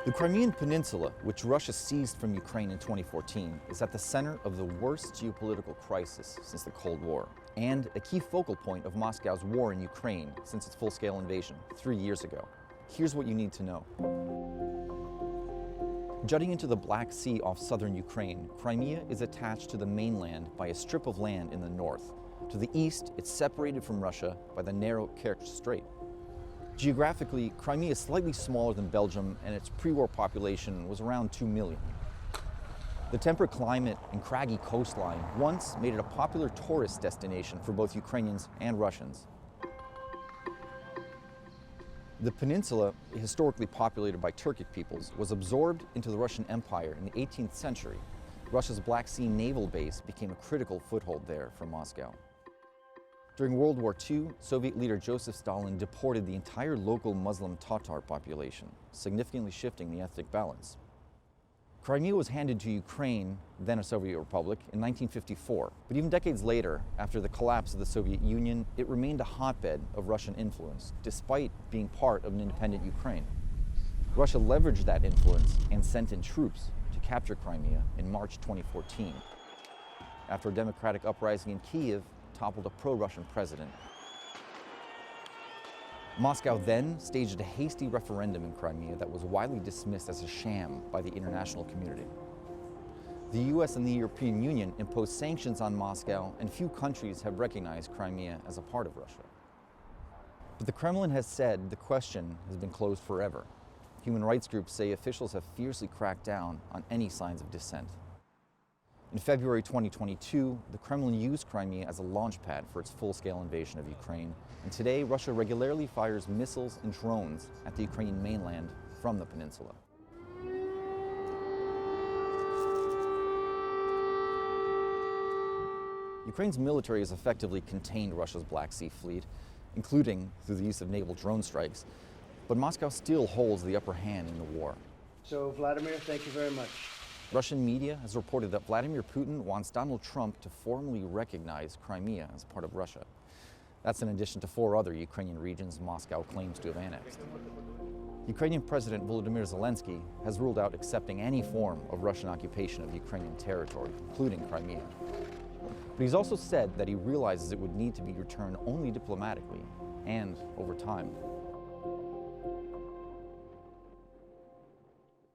The Crimean Peninsula, which Russia seized from Ukraine in 2014, is at the center of the worst geopolitical crisis since the Cold War, and a key focal point of Moscow's war in Ukraine since its full-scale invasion 3 years ago. Here's what you need to know. Jutting into the Black Sea off southern Ukraine, Crimea is attached to the mainland by a strip of land in the north. To the east, it's separated from Russia by the narrow Kerch Strait. Geographically, Crimea is slightly smaller than Belgium, and its pre-war population was around 2 million. The temperate climate and craggy coastline once made it a popular tourist destination for both Ukrainians and Russians. The peninsula, historically populated by Turkic peoples, was absorbed into the Russian Empire in the 18th century. Russia's Black Sea naval base became a critical foothold there for Moscow. During World War II, Soviet leader Joseph Stalin deported the entire local Muslim Tatar population, significantly shifting the ethnic balance. Crimea was handed to Ukraine, then a Soviet republic, in 1954. But even decades later, after the collapse of the Soviet Union, it remained a hotbed of Russian influence, despite being part of an independent Ukraine. Russia leveraged that influence and sent in troops to capture Crimea in March 2014. After a democratic uprising in Kyiv toppled a pro-Russian president. Moscow then staged a hasty referendum in Crimea that was widely dismissed as a sham by the international community. The US and the European Union imposed sanctions on Moscow, and few countries have recognized Crimea as a part of Russia. But the Kremlin has said the question has been closed forever. Human rights groups say officials have fiercely cracked down on any signs of dissent. In February 2022, the Kremlin used Crimea as a launchpad for its full-scale invasion of Ukraine, and today Russia regularly fires missiles and drones at the Ukrainian mainland from the peninsula. Ukraine's military has effectively contained Russia's Black Sea fleet, including through the use of naval drone strikes, but Moscow still holds the upper hand in the war. So, Vladimir, thank you very much. Russian media has reported that Vladimir Putin wants Donald Trump to formally recognize Crimea as part of Russia. That's in addition to 4 other Ukrainian regions Moscow claims to have annexed. Ukrainian President Volodymyr Zelensky has ruled out accepting any form of Russian occupation of Ukrainian territory, including Crimea. But he's also said that he realizes it would need to be returned only diplomatically and over time.